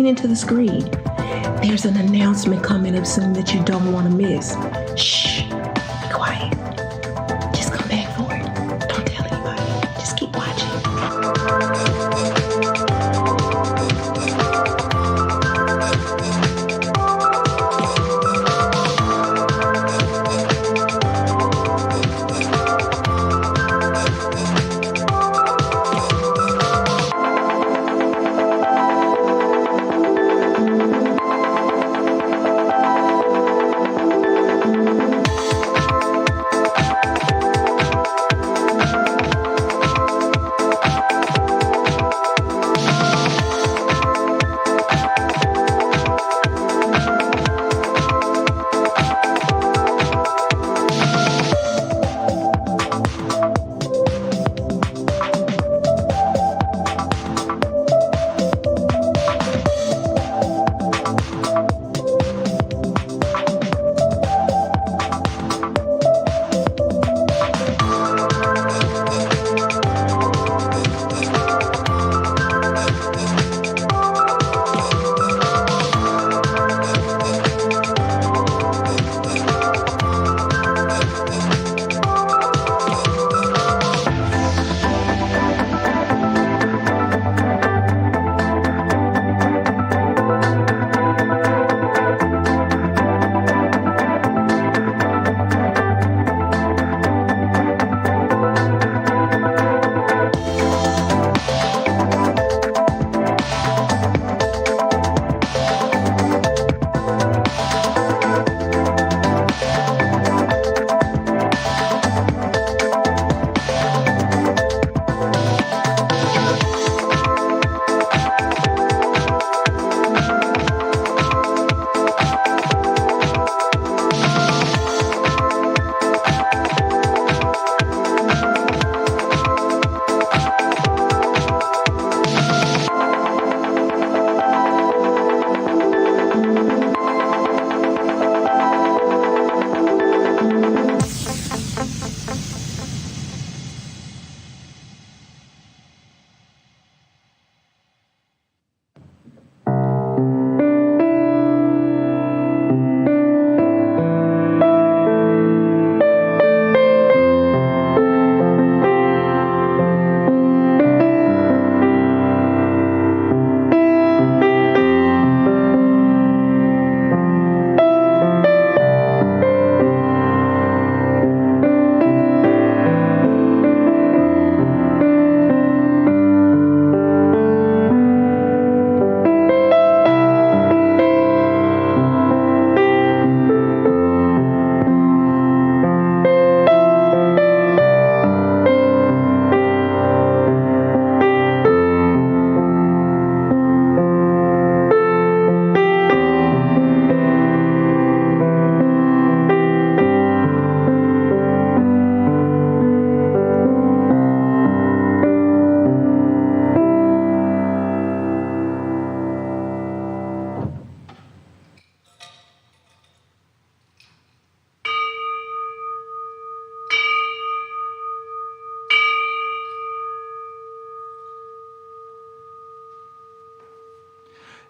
lean into the screen. There's an announcement coming up soon that you don't want to miss. Shh, be quiet. Just come back for it. Don't tell anybody. Just keep watching.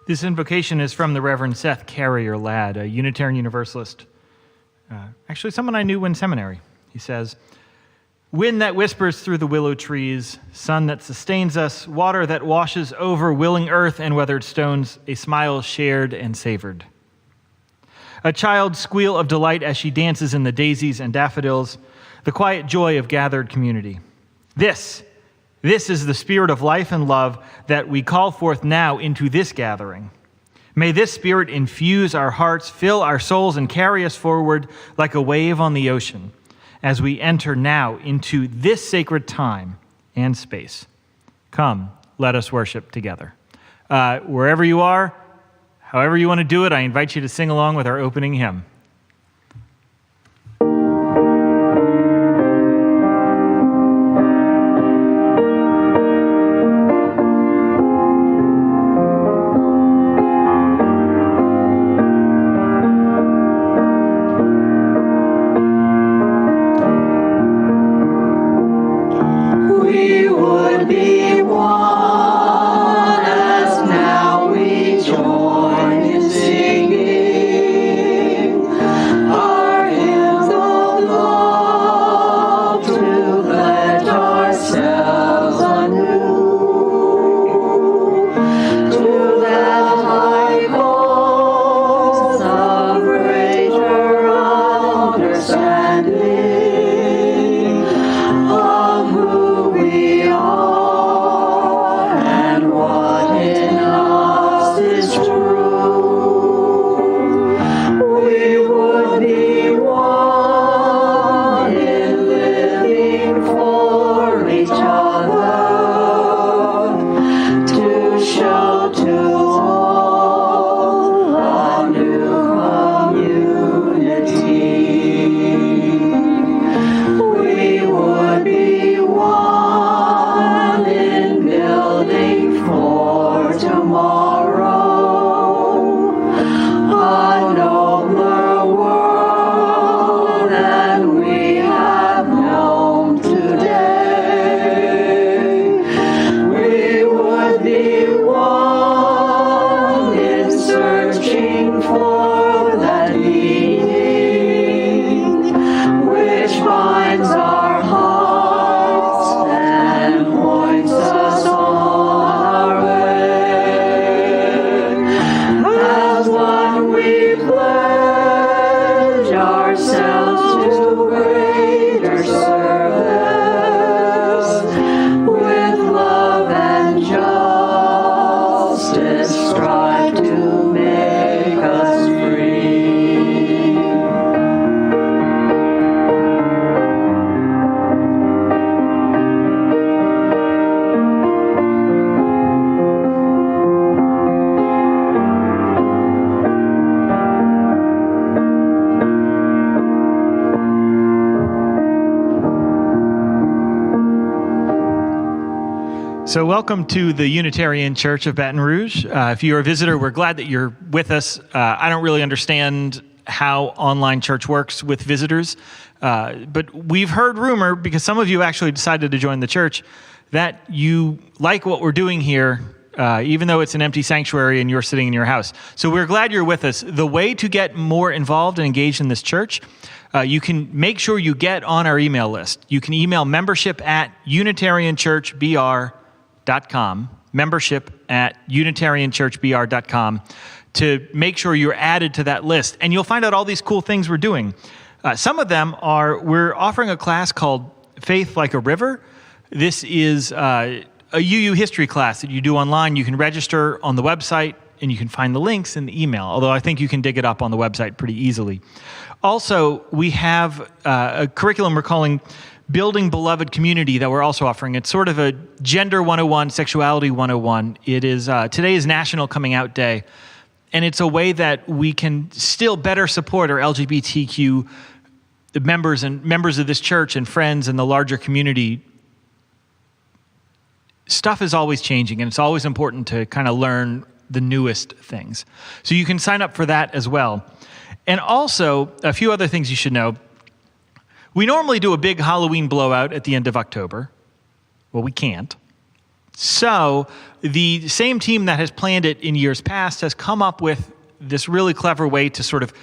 This invocation is from the Reverend Seth Carrier Ladd, a Unitarian Universalist, actually someone I knew in seminary. He says, "Wind that whispers through the willow trees, sun that sustains us, water that washes over willing earth and weathered stones, a smile shared and savored. A child's squeal of delight as she dances in the daisies and daffodils, the quiet joy of gathered community. This is the spirit of life and love that we call forth now into this gathering. May this spirit infuse our hearts, fill our souls, and carry us forward like a wave on the ocean as we enter now into this sacred time and space. Come, let us worship together." Wherever you are, however you want to do it, I invite you to sing along with our opening hymn. We would be one as now we join. So welcome to the Unitarian Church of Baton Rouge. If you're a visitor, we're glad that you're with us. I don't really understand how online church works with visitors, but we've heard rumor, because some of you actually decided to join the church, that you like what we're doing here, even though it's an empty sanctuary and you're sitting in your house. So we're glad you're with us. The way to get more involved and engaged in this church, you can make sure you get on our email list. You can email membership@unitarianchurchbr.com, membership@unitarianchurchbr.com, to make sure you're added to that list. And you'll find out all these cool things we're doing. Some of them are, we're offering a class called Faith Like a River. This is a UU history class that you do online. You can register on the website, and you can find the links in the email, although I think you can dig it up on the website pretty easily. Also, we have a curriculum we're calling Building Beloved Community that we're also offering. It's sort of a Gender 101, Sexuality 101. It is, today is National Coming Out Day, and it's a way that we can still better support our LGBTQ members and members of this church and friends and the larger community. Stuff is always changing, and it's always important to kind of learn the newest things. So you can sign up for that as well. And also, a few other things you should know. We normally do a big Halloween blowout at the end of October. Well, we can't. So the same team that has planned it in years past has come up with this really clever way to sort of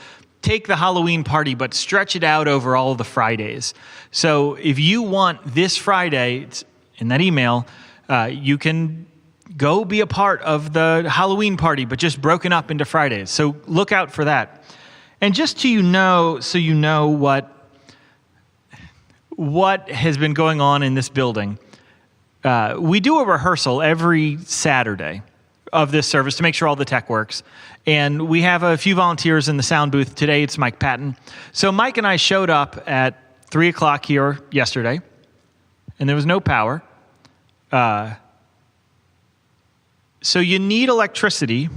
take the Halloween party but stretch it out over all of the Fridays. So if you want this Friday, it's in that email, you can go be a part of the Halloween party, but just broken up into Fridays. So look out for that. And just so you know what has been going on in this building, we do a rehearsal every Saturday of this service to make sure all the tech works. And we have a few volunteers in the sound booth. Today it's Mike Patton. So Mike and I showed up at 3 o'clock here yesterday, and there was no power. So you need electricity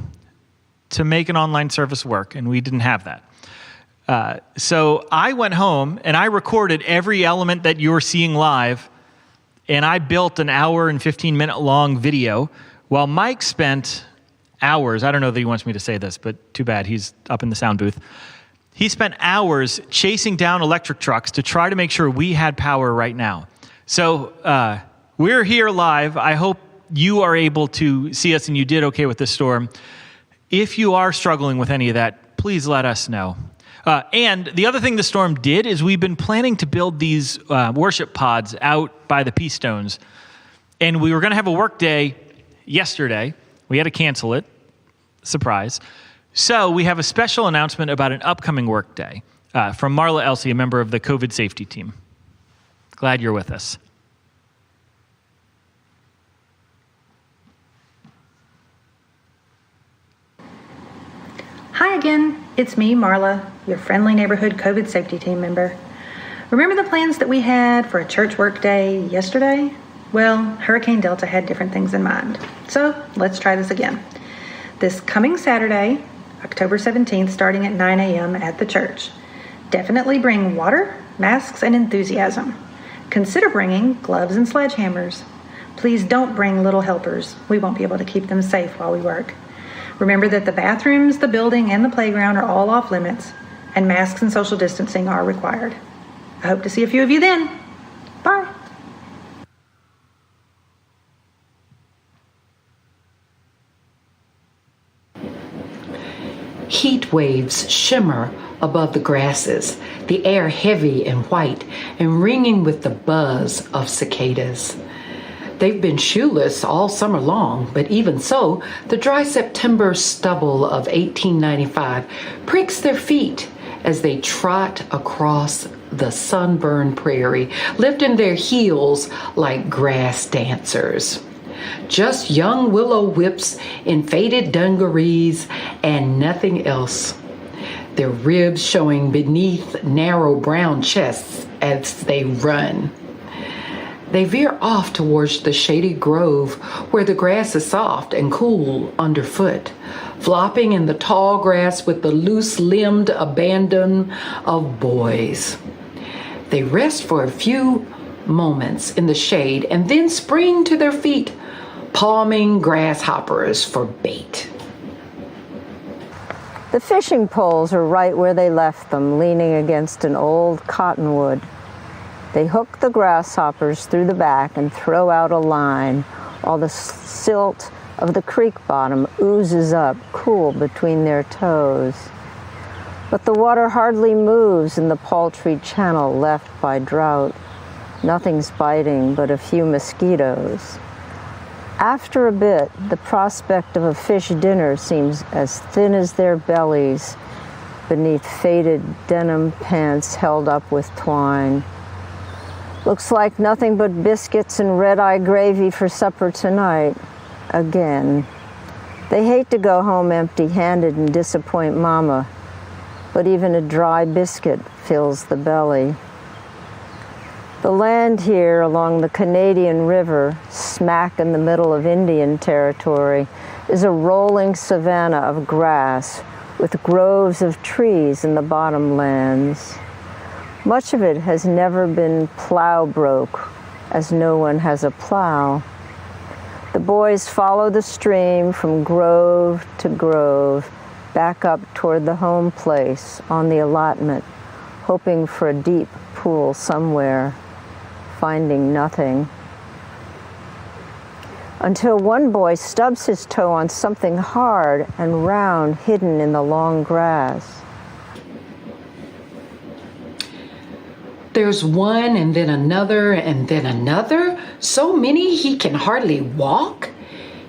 to make an online service work, and we didn't have that. So I went home and I recorded every element that you're seeing live, and I built an hour and 15-minute long video while Mike spent hours, I don't know that he wants me to say this, but too bad, he's up in the sound booth. He spent hours chasing down electric trucks to try to make sure we had power right now. So we're here live. I hope you are able to see us and you did okay with this storm. If you are struggling with any of that, please let us know. And the other thing the storm did is we've been planning to build these worship pods out by the Peace Stones. And we were going to have a work day yesterday. We had to cancel it. Surprise. So we have a special announcement about an upcoming work day from Marla Elsey, a member of the COVID safety team. Glad you're with us. Hi again, it's me, Marla, your friendly neighborhood COVID safety team member. Remember the plans that we had for a church work day yesterday? Well, Hurricane Delta had different things in mind. So let's try this again. This coming Saturday, October 17th, starting at 9 a.m. at the church. Definitely bring water, masks, and enthusiasm. Consider bringing gloves and sledgehammers. Please don't bring little helpers. We won't be able to keep them safe while we work. Remember that the bathrooms, the building, and the playground are all off limits, and masks and social distancing are required. I hope to see a few of you then. Bye. Heat waves shimmer above the grasses, the air heavy and white and ringing with the buzz of cicadas. They've been shoeless all summer long, but even so, the dry September stubble of 1895 pricks their feet as they trot across the sunburned prairie, lifting their heels like grass dancers. Just young willow whips in faded dungarees and nothing else. Their ribs showing beneath narrow brown chests as they run. They veer off towards the shady grove where the grass is soft and cool underfoot, flopping in the tall grass with the loose-limbed abandon of boys. They rest for a few moments in the shade and then spring to their feet palming grasshoppers for bait. The fishing poles are right where they left them, leaning against an old cottonwood. They hook the grasshoppers through the back and throw out a line, while the silt of the creek bottom oozes up, cool between their toes. But the water hardly moves in the paltry channel left by drought. Nothing's biting but a few mosquitoes. After a bit, the prospect of a fish dinner seems as thin as their bellies beneath faded denim pants held up with twine. Looks like nothing but biscuits and red-eye gravy for supper tonight. Again. They hate to go home empty-handed and disappoint Mama, but even a dry biscuit fills the belly. The land here along the Canadian River, smack in the middle of Indian Territory, is a rolling savanna of grass with groves of trees in the bottomlands. Much of it has never been plow broke, as no one has a plow. The boys follow the stream from grove to grove, back up toward the home place on the allotment, hoping for a deep pool somewhere, finding nothing. Until one boy stubs his toe on something hard and round hidden in the long grass. There's one and then another and then another. So many he can hardly walk.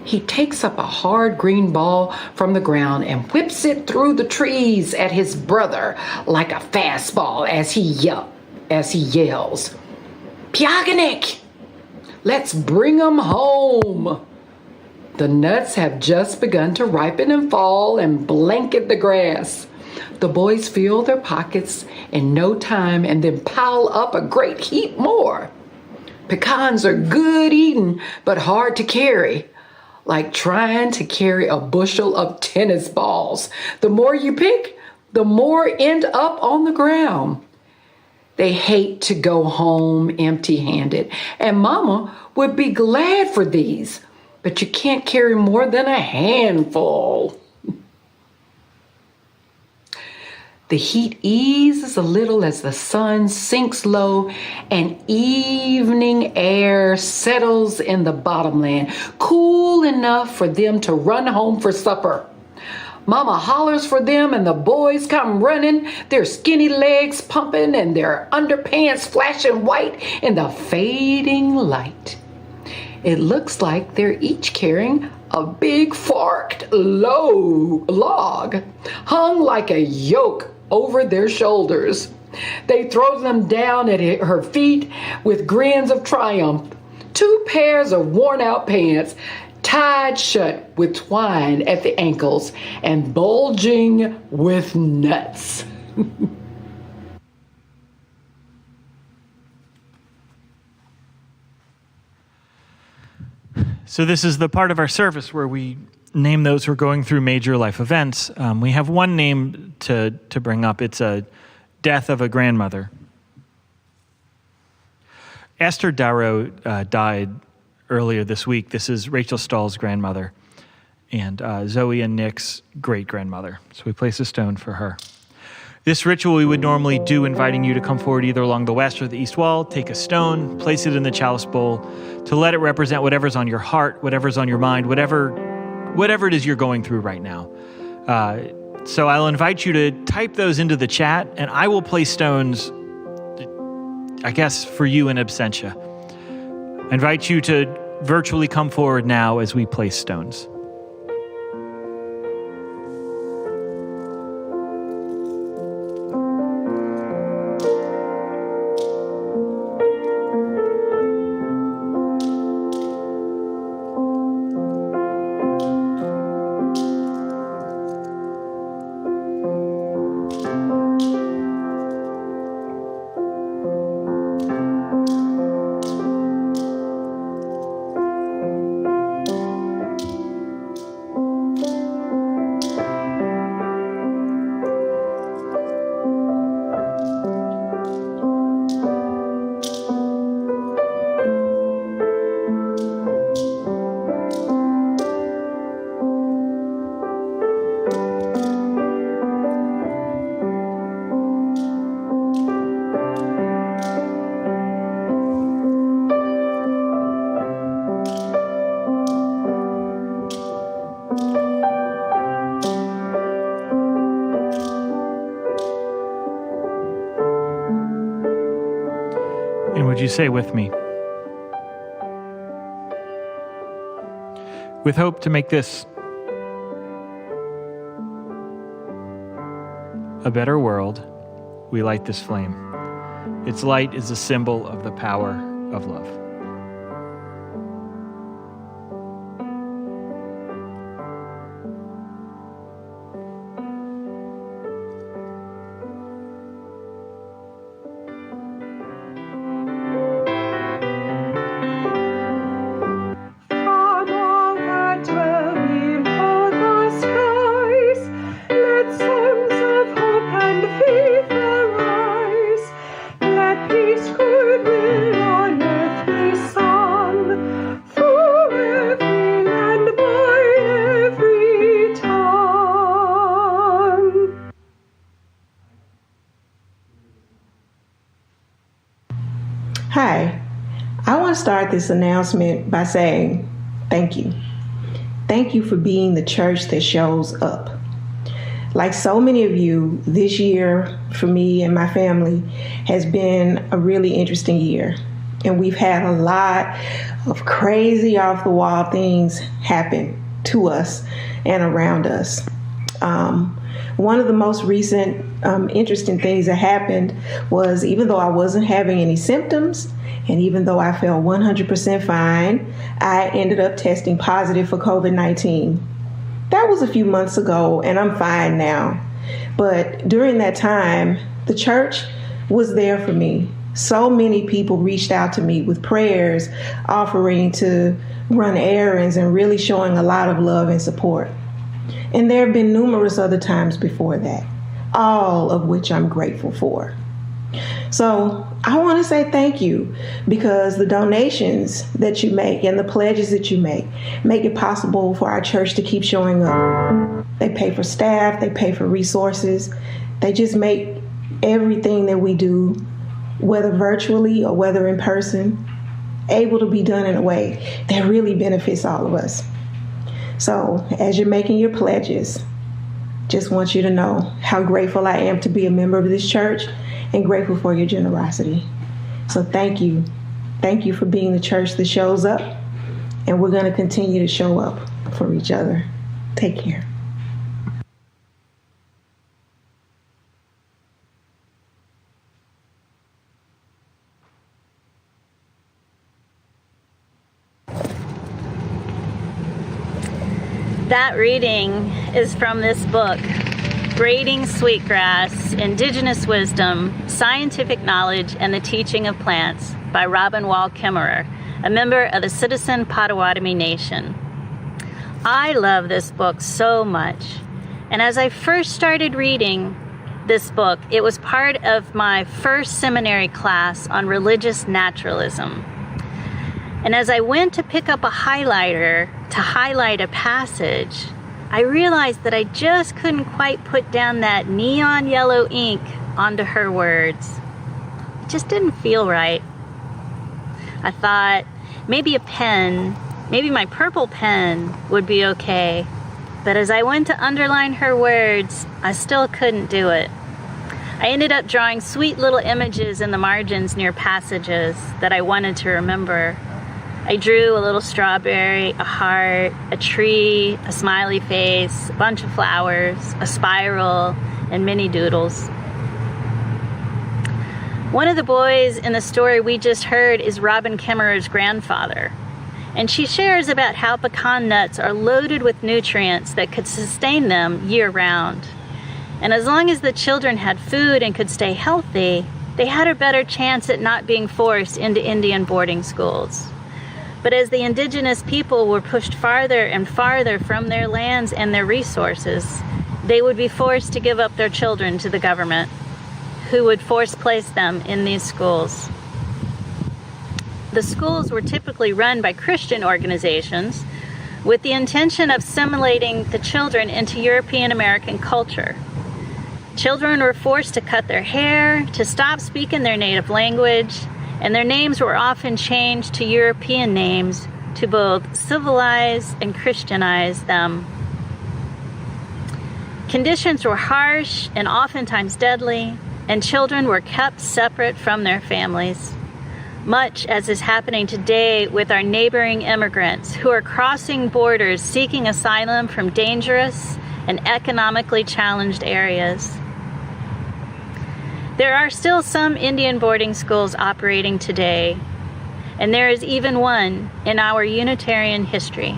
He takes up a hard green ball from the ground and whips it through the trees at his brother like a fastball as he yells, "Piaganik! Let's bring 'em home!" The nuts have just begun to ripen and fall and blanket the grass. The boys fill their pockets in no time and then pile up a great heap more. Pecans are good eating, but hard to carry, like trying to carry a bushel of tennis balls. The more you pick, the more end up on the ground. They hate to go home empty-handed, and Mama would be glad for these, but you can't carry more than a handful. The heat eases a little as the sun sinks low and evening air settles in the bottomland, cool enough for them to run home for supper. Mama hollers for them and the boys come running, their skinny legs pumping and their underpants flashing white in the fading light. It looks like they're each carrying a big forked log hung like a yoke over their shoulders. They throw them down at her feet with grins of triumph. 2 pairs of worn-out pants tied shut with twine at the ankles and bulging with nuts. So this is the part of our service where we name those who are going through major life events. We have one name to bring up. It's a death of a grandmother. Esther Darrow died earlier this week. This is Rachel Stahl's grandmother and Zoe and Nick's great-grandmother. So we place a stone for her. This ritual we would normally do, inviting you to come forward either along the west or the east wall, take a stone, place it in the chalice bowl to let it represent whatever's on your heart, whatever's on your mind, whatever it is you're going through right now. So I'll invite you to type those into the chat, and I will place stones, I guess, for you in absentia. I invite you to virtually come forward now as we place stones. And would you say with me? With hope to make this a better world, we light this flame. Its light is a symbol of the power of love. Hi, I want to start this announcement by saying thank you. Thank you for being the church that shows up. Like so many of you, this year for me and my family has been a really interesting year. And we've had a lot of crazy off the wall things happen to us and around us. One of the most recent interesting things that happened was, even though I wasn't having any symptoms and even though I felt 100% fine, I ended up testing positive for COVID-19. That was a few months ago, and I'm fine now. But during that time, the church was there for me. So many people reached out to me with prayers, offering to run errands, and really showing a lot of love and support. And there have been numerous other times before that, all of which I'm grateful for. So I want to say thank you, because the donations that you make and the pledges that you make it possible for our church to keep showing up. They pay for staff, they pay for resources. They just make everything that we do, whether virtually or whether in person, able to be done in a way that really benefits all of us. So as you're making your pledges, just want you to know how grateful I am to be a member of this church and grateful for your generosity. So thank you. Thank you for being the church that shows up, and we're going to continue to show up for each other. Take care. That reading is from this book, Braiding Sweetgrass, Indigenous Wisdom, Scientific Knowledge, and the Teaching of Plants by Robin Wall Kimmerer, a member of the Citizen Potawatomi Nation. I love this book so much. And as I first started reading this book, it was part of my first seminary class on religious naturalism. And as I went to pick up a highlighter to highlight a passage, I realized that I just couldn't quite put down that neon yellow ink onto her words. It just didn't feel right. I thought maybe a pen, maybe my purple pen would be okay. But as I went to underline her words, I still couldn't do it. I ended up drawing sweet little images in the margins near passages that I wanted to remember. I drew a little strawberry, a heart, a tree, a smiley face, a bunch of flowers, a spiral, and many doodles. One of the boys in the story we just heard is Robin Kimmerer's grandfather, and she shares about how pecan nuts are loaded with nutrients that could sustain them year-round. And as long as the children had food and could stay healthy, they had a better chance at not being forced into Indian boarding schools. But as the indigenous people were pushed farther and farther from their lands and their resources, they would be forced to give up their children to the government, who would force place them in these schools. The schools were typically run by Christian organizations with the intention of assimilating the children into European American culture. Children were forced to cut their hair, to stop speaking their native language, and their names were often changed to European names to both civilize and Christianize them. Conditions were harsh and oftentimes deadly, and children were kept separate from their families. much as is happening today with our neighboring immigrants who are crossing borders seeking asylum from dangerous and economically challenged areas. There are still some Indian boarding schools operating today, and there is even one in our Unitarian history.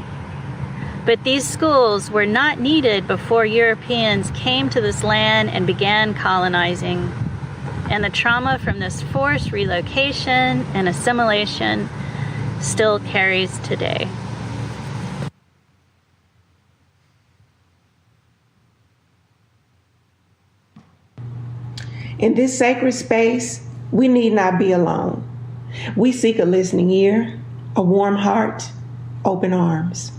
But these schools were not needed before Europeans came to this land and began colonizing. And the trauma from this forced relocation and assimilation still carries today. In this sacred space, we need not be alone. We seek a listening ear, a warm heart, open arms.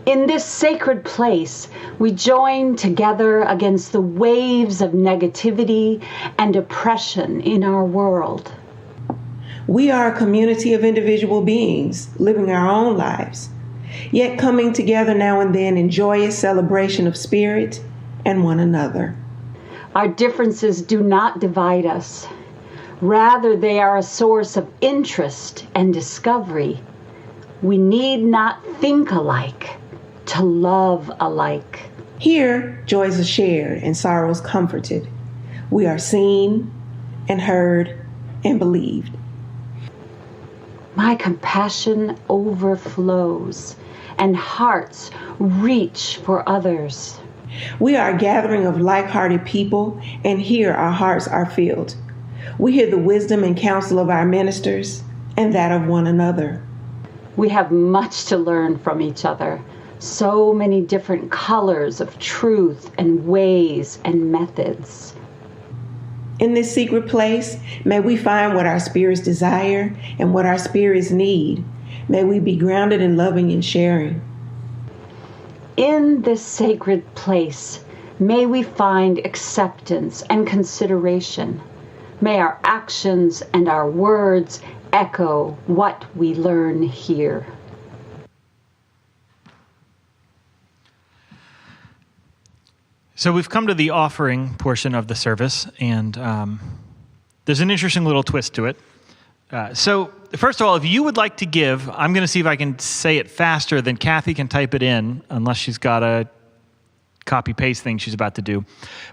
In this sacred place, we join together against the waves of negativity and oppression in our world. We are a community of individual beings living our own lives, yet coming together now and then in joyous celebration of spirit and one another. Our differences do not divide us. Rather, they are a source of interest and discovery. We need not think alike to love alike. Here, joys are shared and sorrows comforted. We are seen and heard and believed. My compassion overflows and hearts reach for others. We are a gathering of like-hearted people, and here our hearts are filled. We hear the wisdom and counsel of our ministers and that of one another. We have much to learn from each other. So many different colors of truth and ways and methods. In this secret place, may we find what our spirits desire and what our spirits need. May we be grounded in loving and sharing. In this sacred place, may we find acceptance and consideration. May our actions and our words echo what we learn here. So we've come to the offering portion of the service, and there's an interesting little twist to it. So first of all, if you would like to give, I'm going to see if I can say it faster than Kathy can type it in, unless she's got a copy-paste thing she's about to do.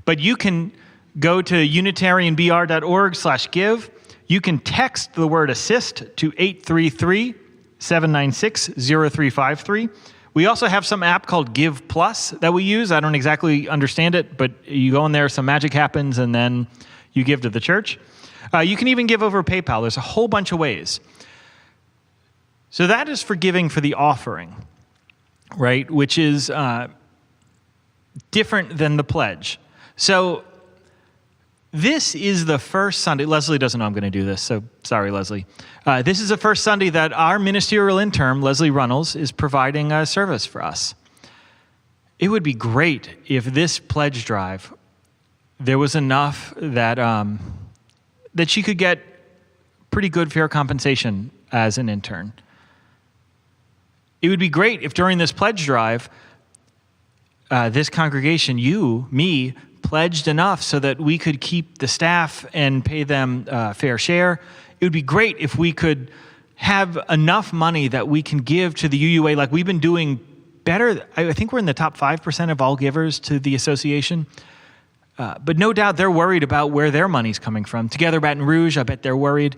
But you can go to unitarianbr.org/give. You can text the word assist to 833-796-0353. We also have some app called Give Plus that we use. I don't exactly understand it, but you go in there, some magic happens, and then you give to the church. You can even give over PayPal. There's a whole bunch of ways. So that is for giving for the offering, right? Which is different than the pledge. So this is the first Sunday. Leslie doesn't know I'm going to do this, so sorry, Leslie. This is the first Sunday that our ministerial intern, Leslie Runnels, is providing a service for us. It would be great if this pledge drive, there was enough that that she could get pretty good fair compensation as an intern. It would be great if during this pledge drive, this congregation, you, me, pledged enough so that we could keep the staff and pay them fair share. It would be great if we could have enough money that we can give to the UUA. Like we've been doing better. I think we're in the top 5% of all givers to the association. But no doubt they're worried about where their money's coming from. Together Baton Rouge, I bet they're worried.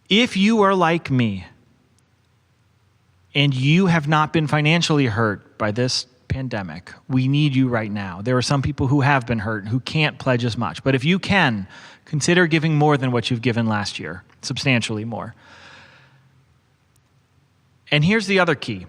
If you are like me and you have not been financially hurt by this pandemic, we need you right now. There are some people who have been hurt who can't pledge as much. But if you can, consider giving more than what you've given last year, substantially more. And here's the other key.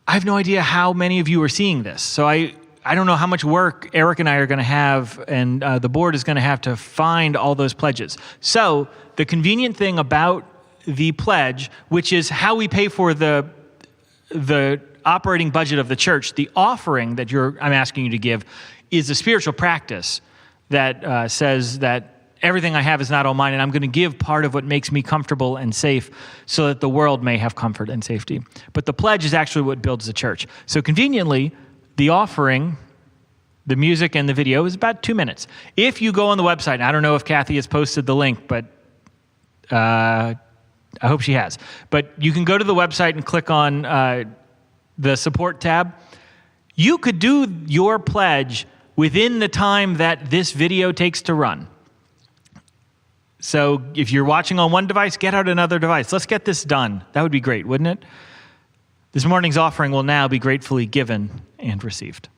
I have no idea how many of you are seeing this. So I don't know how much work Eric and I are going to have, and the board is going to have to find all those pledges. So the convenient thing about the pledge, which is how we pay for the operating budget of the church, the offering that I'm asking you to give is a spiritual practice that says that everything I have is not all mine, and I'm going to give part of what makes me comfortable and safe so that the world may have comfort and safety. But the pledge is actually what builds the church. So conveniently, the offering, the music and the video is about 2 minutes. If you go on the website, and I don't know if Kathy has posted the link, but I hope she has. But you can go to the website and click on the support tab. You could do your pledge within the time that this video takes to run. So if you're watching on one device, get out another device. Let's get this done. That would be great, wouldn't it? This morning's offering will now be gratefully given and received.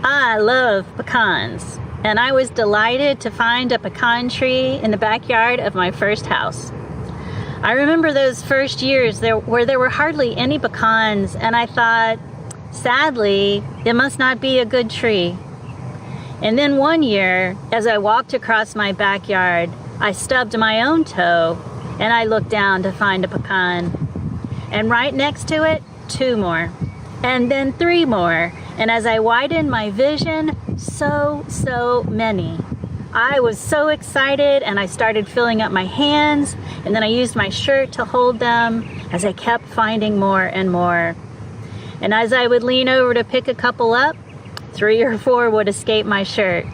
I love pecans, and I was delighted to find a pecan tree in the backyard of my first house. I remember those first years where there were hardly any pecans, and I thought, sadly, it must not be a good tree. And then one year, as I walked across my backyard, I stubbed my own toe, and I looked down to find a pecan. And right next to it, 2 more, and then 3 more. And as I widened my vision, so many. I was so excited, and I started filling up my hands, and then I used my shirt to hold them as I kept finding more and more. And as I would lean over to pick a couple up, 3 or 4 would escape my shirt.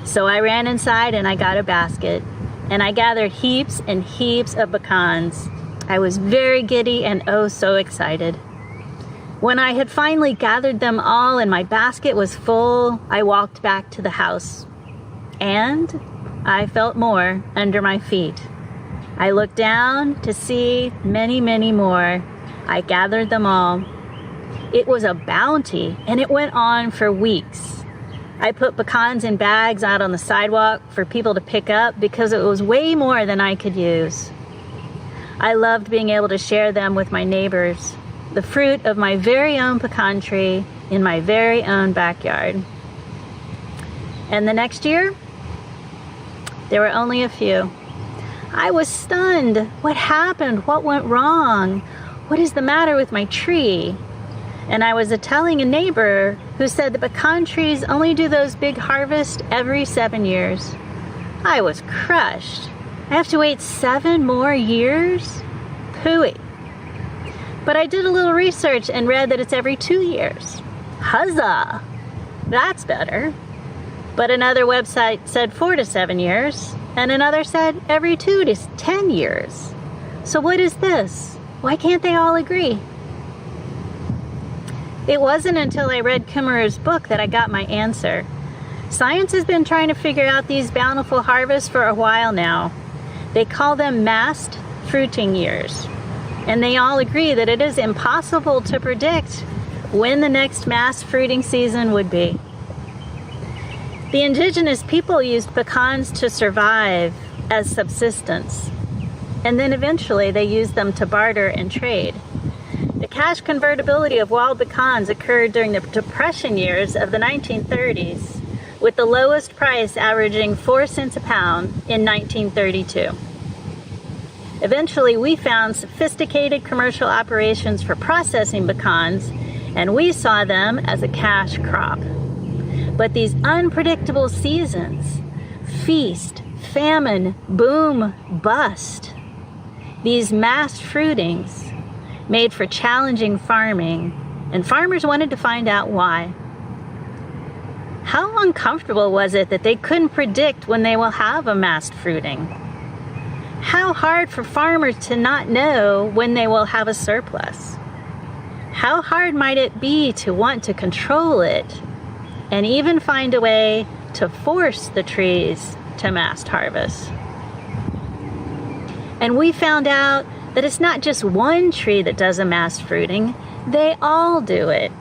So I ran inside and I got a basket, and I gathered heaps and heaps of pecans. I was very giddy and oh so excited. When I had finally gathered them all and my basket was full, I walked back to the house. And I felt more under my feet. I looked down to see many more. I gathered them all. It was a bounty, and it went on for weeks. I put pecans in bags out on the sidewalk for people to pick up because it was way more than I could use. I loved being able to share them with my neighbors, the fruit of my very own pecan tree in my very own backyard. And the next year, there were only a few. I was stunned. What happened? What went wrong? What is the matter with my tree? And I was telling a neighbor who said the pecan trees only do those big harvests every 7 years. I was crushed. I have to wait 7 more years? Phooey. But I did a little research and read that it's every 2 years. Huzzah! That's better. But another website said 4 to 7 years, and another said every 2 to 10 years. So what is this? Why can't they all agree? It wasn't until I read Kimmerer's book that I got my answer. Science has been trying to figure out these bountiful harvests for a while now. They call them massed fruiting years. And they all agree that it is impossible to predict when the next mass fruiting season would be. The indigenous people used pecans to survive as subsistence, and then eventually they used them to barter and trade. The cash convertibility of wild pecans occurred during the Depression years of the 1930s, with the lowest price averaging 4 cents a pound in 1932. Eventually, we found sophisticated commercial operations for processing pecans, and we saw them as a cash crop. But these unpredictable seasons, feast, famine, boom, bust, these massed fruitings made for challenging farming, and farmers wanted to find out why. How uncomfortable was it that they couldn't predict when they will have a massed fruiting? How hard for farmers to not know when they will have a surplus? How hard might it be to want to control it and even find a way to force the trees to massed harvest? And we found out that it's not just one tree that does a massed fruiting, they all do it.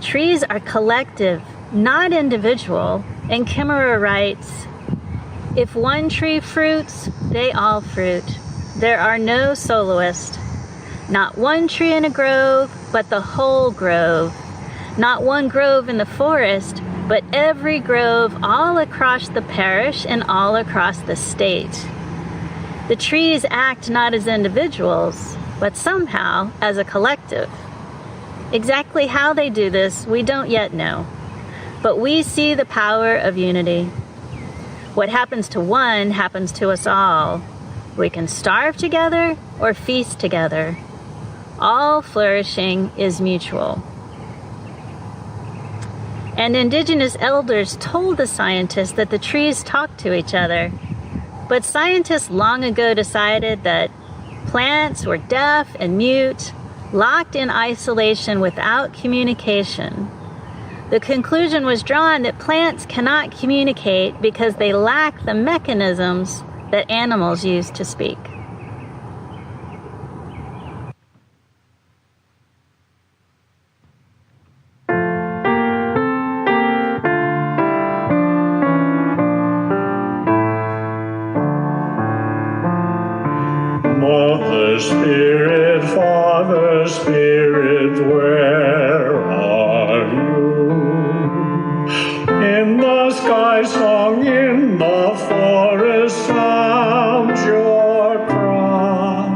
Trees are collective, not individual, and Kimmerer writes, "If one tree fruits, they all fruit. There are no soloists. Not one tree in a grove, but the whole grove. Not one grove in the forest, but every grove all across the parish and all across the state. The trees act not as individuals, but somehow as a collective. Exactly how they do this, we don't yet know. But we see the power of unity. What happens to one happens to us all. We can starve together or feast together. All flourishing is mutual." And indigenous elders told the scientists that the trees talk to each other. But scientists long ago decided that plants were deaf and mute, locked in isolation without communication. The conclusion was drawn that plants cannot communicate because they lack the mechanisms that animals use to speak. Mother Spirit, Father Spirit, where are you? In the sky song, in the forest sounds your cry.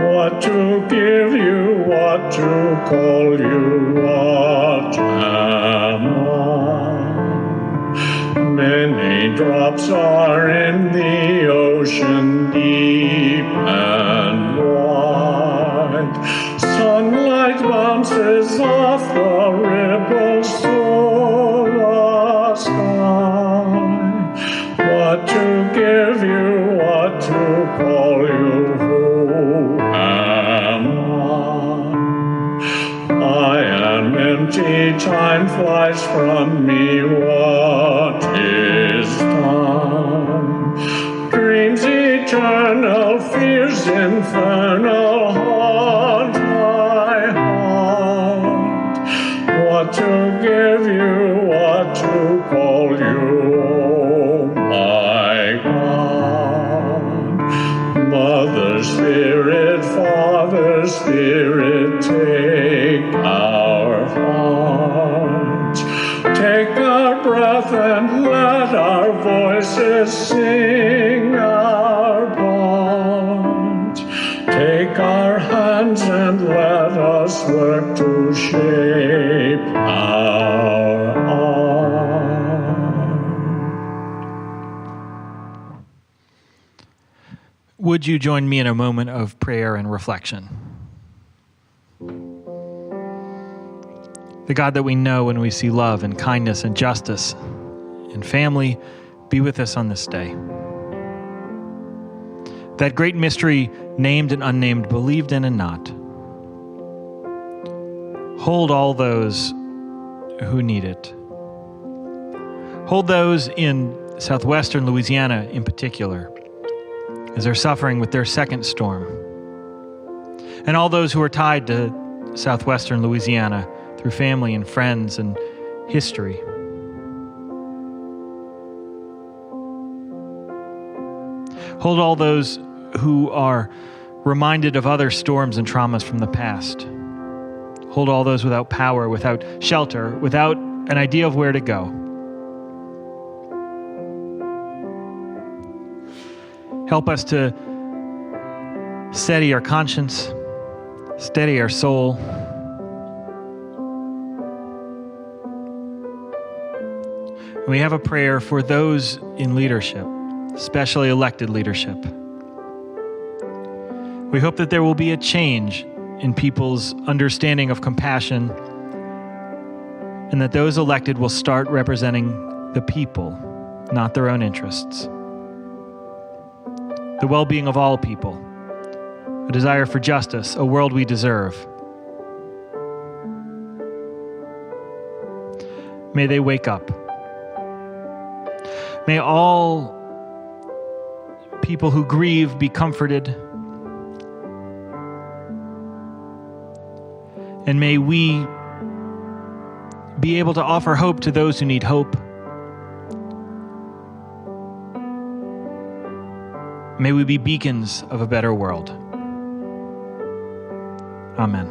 What to give you, what to call you, what am I? Many drops are in the ocean deep and wide. Sunlight bounces off the ripples to the sky. What to give you, what to call you, who am I am empty, time flies from me, what is time? Dreams eternal, fears infernal haunt my heart. What to give you, what to call you, oh my God. Mother Spirit, Father Spirit, take our hearts. Take our breath and let our voices sing our bond. Take our hands and let us work to shape our art. Would you join me in a moment of prayer and reflection? The God that we know when we see love and kindness and justice and family, be with us on this day. That great mystery, named and unnamed, believed in and not. Hold all those who need it. Hold those in southwestern Louisiana in particular, as they're suffering with their second storm. And all those who are tied to southwestern Louisiana through family and friends and history. Hold all those who are reminded of other storms and traumas from the past. Hold all those without power, without shelter, without an idea of where to go. Help us to steady our conscience, steady our soul. We have a prayer for those in leadership, especially elected leadership. We hope that there will be a change in people's understanding of compassion, and that those elected will start representing the people, not their own interests. The well-being of all people, a desire for justice, a world we deserve. May they wake up. May all people who grieve be comforted. And may we be able to offer hope to those who need hope. May we be beacons of a better world. Amen.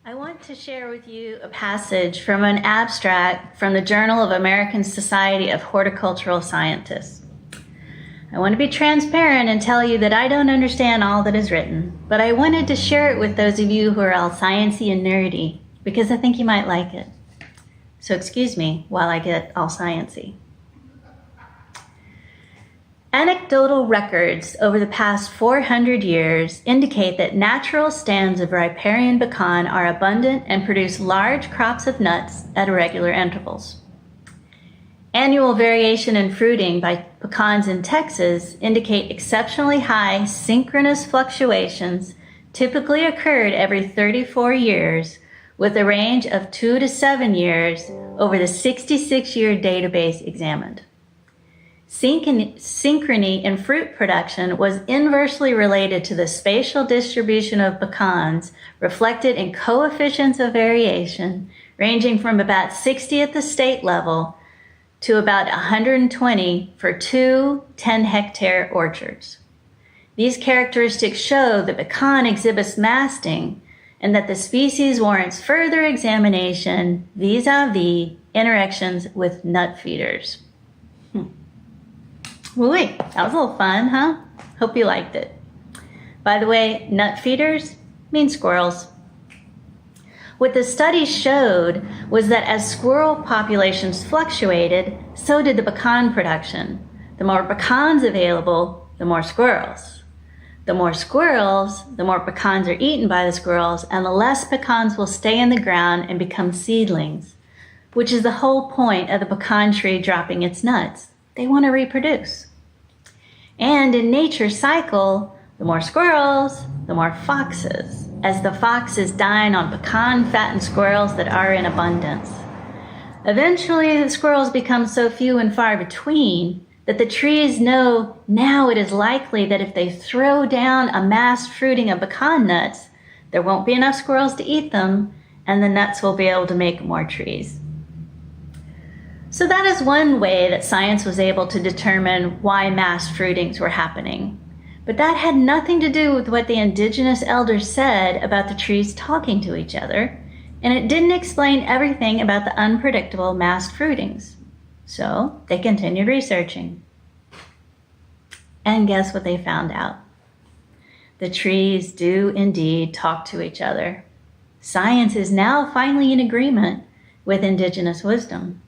I want to share with you a passage from an abstract from the Journal of American Society of Horticultural Scientists. I want to be transparent and tell you that I don't understand all that is written, but I wanted to share it with those of you who are all sciencey and nerdy, because I think you might like it. So excuse me while I get all sciencey. Anecdotal records over the past 400 years indicate that natural stands of riparian pecan are abundant and produce large crops of nuts at irregular intervals. Annual variation in fruiting by pecans in Texas indicate exceptionally high synchronous fluctuations typically occurred every 34 years, with a range of 2 to 7 years over the 66-year database examined. Synchrony in fruit production was inversely related to the spatial distribution of pecans, reflected in coefficients of variation ranging from about 60 at the state level to about 120 for 2 10-hectare orchards. These characteristics show that pecan exhibits masting and that the species warrants further examination vis-a-vis interactions with nut feeders. Wait, that was a little fun, huh? Hope you liked it. By the way, nut feeders mean squirrels. What the study showed was that as squirrel populations fluctuated, so did the pecan production. The more pecans available, the more squirrels. The more squirrels, the more pecans are eaten by the squirrels, and the less pecans will stay in the ground and become seedlings, which is the whole point of the pecan tree dropping its nuts. They want to reproduce. And in nature's cycle, the more squirrels, the more foxes, as the foxes dine on pecan-fattened squirrels that are in abundance. Eventually, the squirrels become so few and far between that the trees know now it is likely that if they throw down a massed fruiting of pecan nuts, there won't be enough squirrels to eat them, and the nuts will be able to make more trees. So that is one way that science was able to determine why mass fruitings were happening. But that had nothing to do with what the indigenous elders said about the trees talking to each other, and it didn't explain everything about the unpredictable mass fruitings. So they continued researching. And guess what they found out? The trees do indeed talk to each other. Science is now finally in agreement with indigenous wisdom.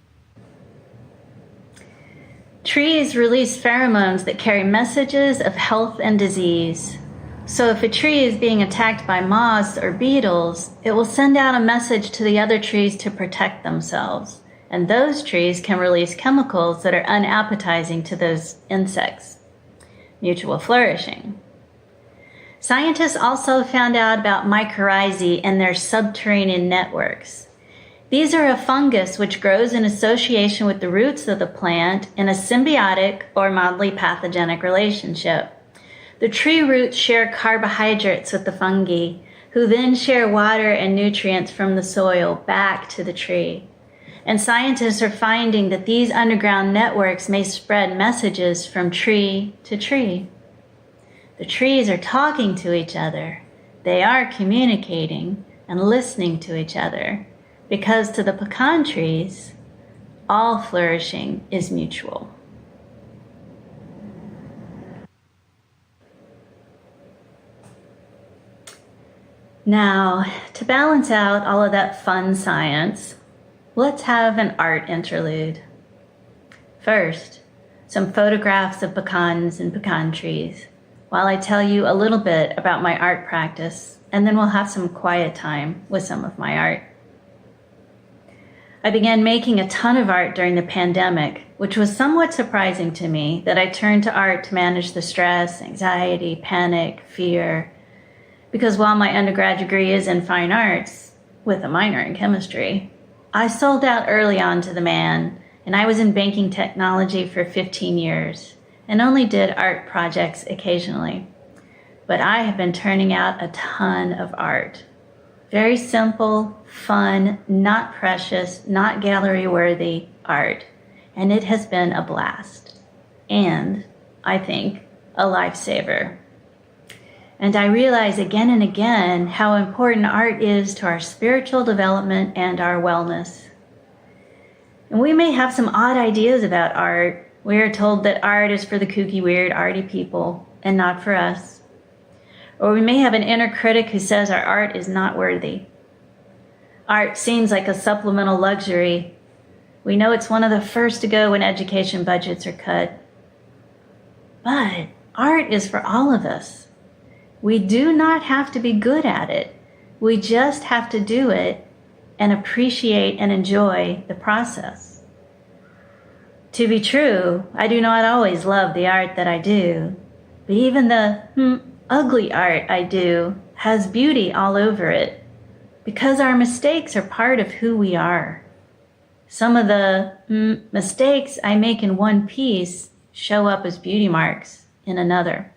Trees release pheromones that carry messages of health and disease. So if a tree is being attacked by moths or beetles, it will send out a message to the other trees to protect themselves. And those trees can release chemicals that are unappetizing to those insects. Mutual flourishing. Scientists also found out about mycorrhizae and their subterranean networks. These are a fungus which grows in association with the roots of the plant in a symbiotic or mildly pathogenic relationship. The tree roots share carbohydrates with the fungi, who then share water and nutrients from the soil back to the tree. And scientists are finding that these underground networks may spread messages from tree to tree. The trees are talking to each other. They are communicating and listening to each other. because to the pecan trees, all flourishing is mutual. Now, to balance out all of that fun science, let's have an art interlude. First, some photographs of pecans and pecan trees, while I tell you a little bit about my art practice, and then we'll have some quiet time with some of my art. I began making a ton of art during the pandemic, which was somewhat surprising to me that I turned to art to manage the stress, anxiety, panic, fear. Because while my undergrad degree is in fine arts, with a minor in chemistry, I sold out early on to the man, and I was in banking technology for 15 years and only did art projects occasionally. But I have been turning out a ton of art. Very simple, fun, not precious, not gallery-worthy art, and it has been a blast. And, I think, a lifesaver. And I realize again and again how important art is to our spiritual development and our wellness. And we may have some odd ideas about art. We are told that art is for the kooky, weird, arty people and not for us. Or we may have an inner critic who says our art is not worthy. Art seems like a supplemental luxury. We know it's one of the first to go when education budgets are cut. But art is for all of us. We do not have to be good at it. We just have to do it and appreciate and enjoy the process. To be true, I do not always love the art that I do, but even the ugly art I do has beauty all over it, because our mistakes are part of who we are. Some of the mistakes I make in one piece show up as beauty marks in another.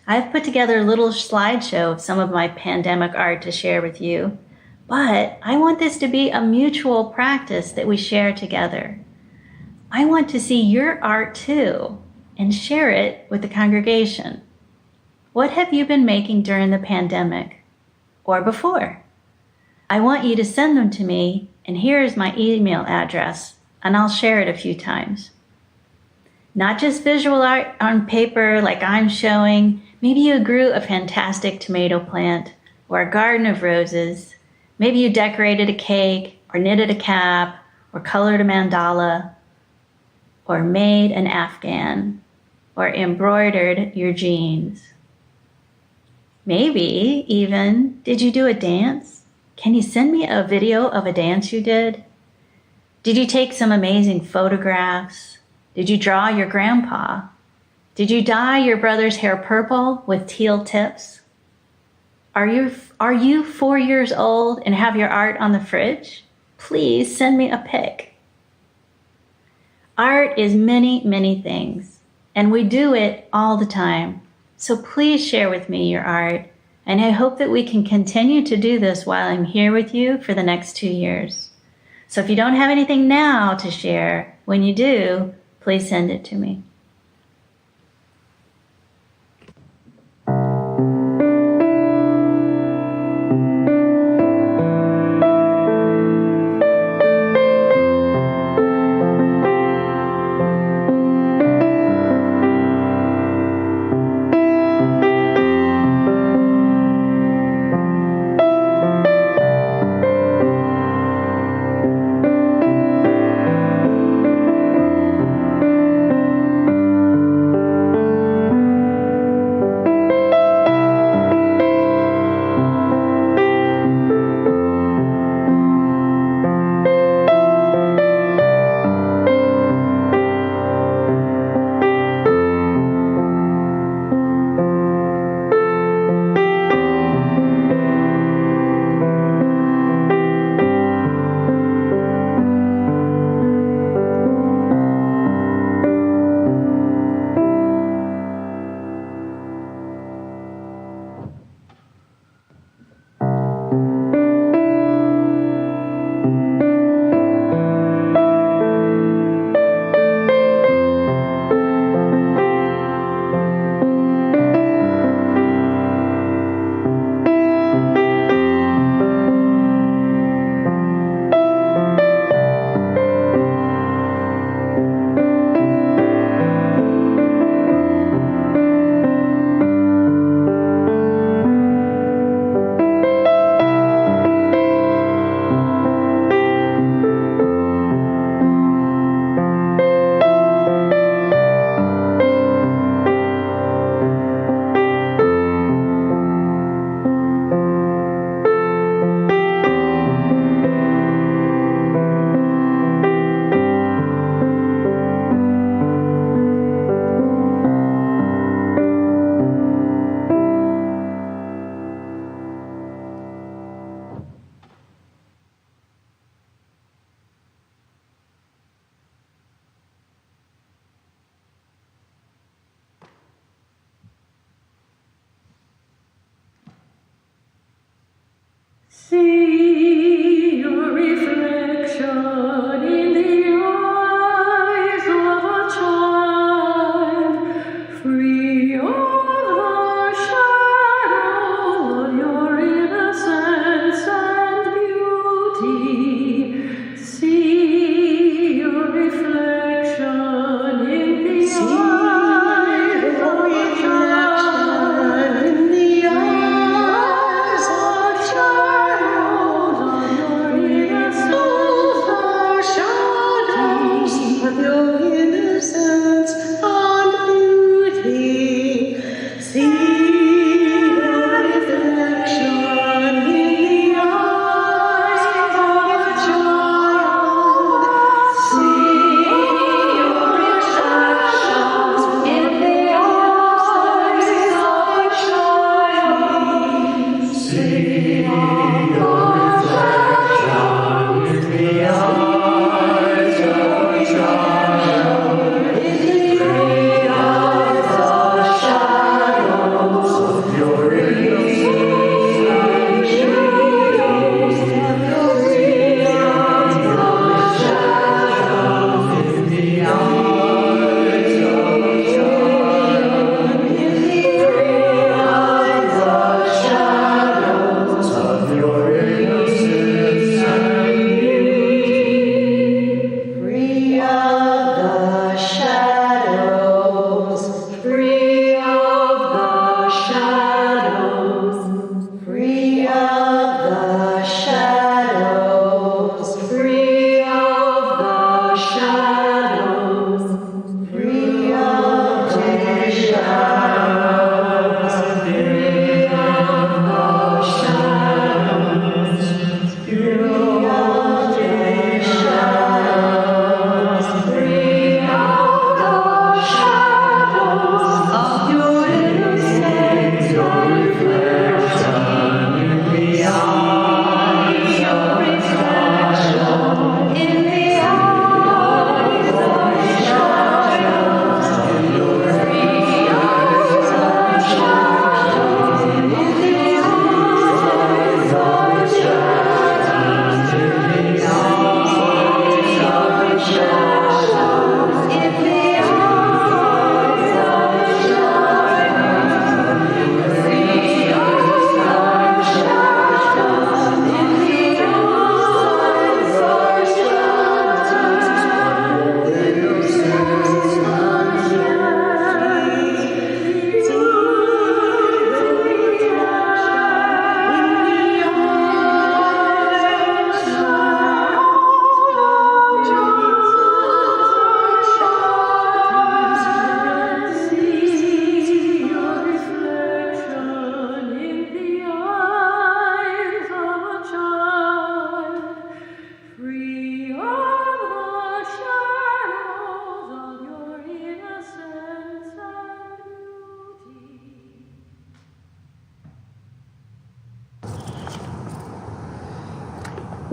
I've put together a little slideshow of some of my pandemic art to share with you, but I want this to be a mutual practice that we share together. I want to see your art too and share it with the congregation. What have you been making during the pandemic or before? I want you to send them to me, and here is my email address, and I'll share it a few times. Not just visual art on paper like I'm showing. Maybe you grew a fantastic tomato plant or a garden of roses. Maybe you decorated a cake or knitted a cap or colored a mandala or made an Afghan or embroidered your jeans. Maybe even, did you do a dance? Can you send me a video of a dance you did? Did you take some amazing photographs? Did you draw your grandpa? Did you dye your brother's hair purple with teal tips? Are you 4 years old and have your art on the fridge? Please send me a pic. Art is many, many things, and we do it all the time. So please share with me your art, and I hope that we can continue to do this while I'm here with you for the next 2 years. So if you don't have anything now to share, when you do, please send it to me.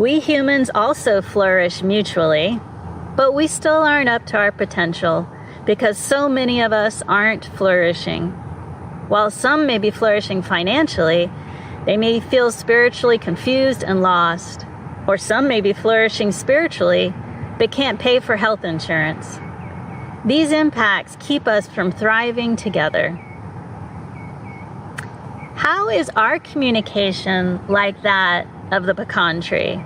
We humans also flourish mutually, but we still aren't up to our potential because so many of us aren't flourishing. While some may be flourishing financially, they may feel spiritually confused and lost, or some may be flourishing spiritually but can't pay for health insurance. These impacts keep us from thriving together. How is our communication like that of the pecan tree?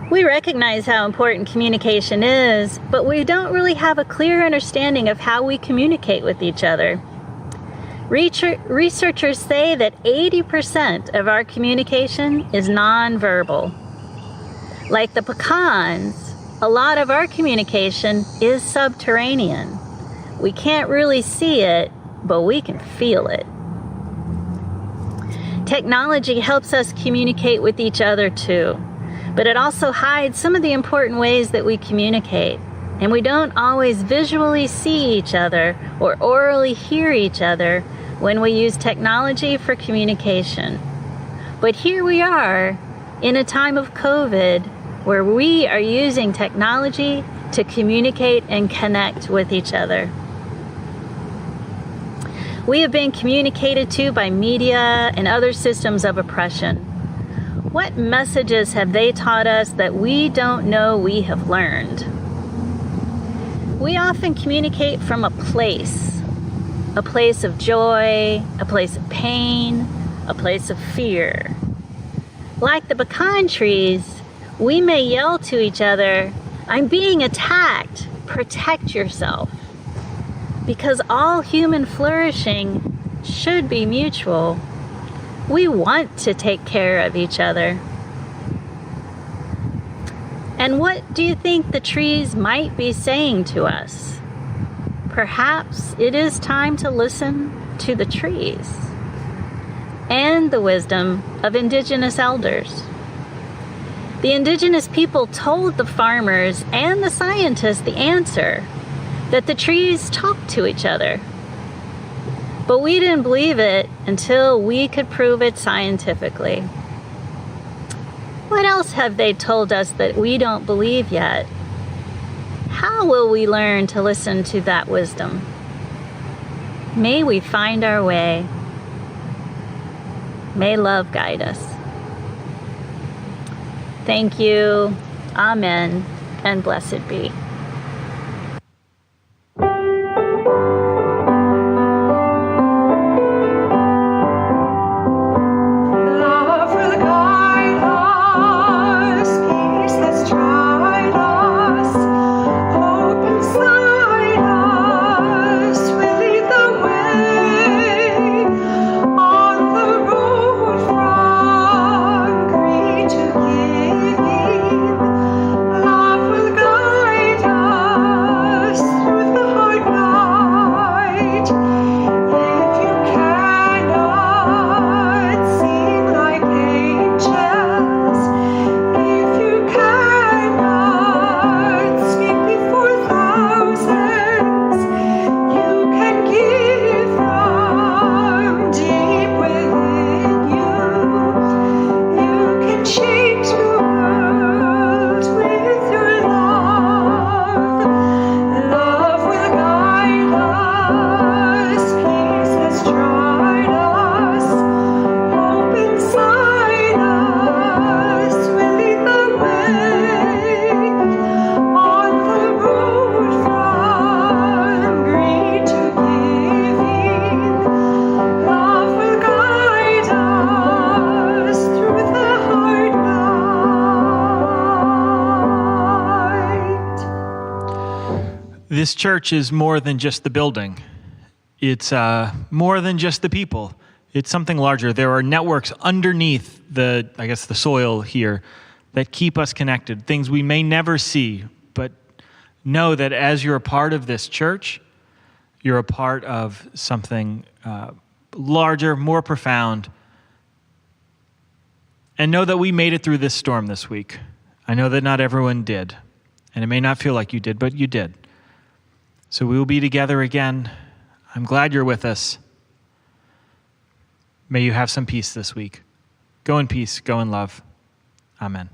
We recognize how important communication is, but we don't really have a clear understanding of how we communicate with each other. Researchers say that 80% of our communication is nonverbal. Like the pecans, a lot of our communication is subterranean. We can't really see it, but we can feel it. Technology helps us communicate with each other too, but it also hides some of the important ways that we communicate, and we don't always visually see each other or orally hear each other when we use technology for communication. But here we are in a time of COVID where we are using technology to communicate and connect with each other. We have been communicated to by media and other systems of oppression. What messages have they taught us that we don't know we have learned? We often communicate from a place of joy, a place of pain, a place of fear. Like the pecan trees, we may yell to each other, "I'm being attacked, protect yourself." Because all human flourishing should be mutual. We want to take care of each other. And what do you think the trees might be saying to us? Perhaps it is time to listen to the trees and the wisdom of indigenous elders. The indigenous people told the farmers and the scientists the answer, that the trees talk to each other. But we didn't believe it until we could prove it scientifically. What else have they told us that we don't believe yet? How will we learn to listen to that wisdom? May we find our way. May love guide us. Thank you. Amen. And blessed be. This church is more than just the building. It's more than just the people. It's something larger. There are networks underneath the soil here that keep us connected, things we may never see, but know that as you're a part of this church, you're a part of something larger, more profound. And know that we made it through this storm this week. I know that not everyone did, and it may not feel like you did, but you did. So we will be together again. I'm glad you're with us. May you have some peace this week. Go in peace, go in love. Amen.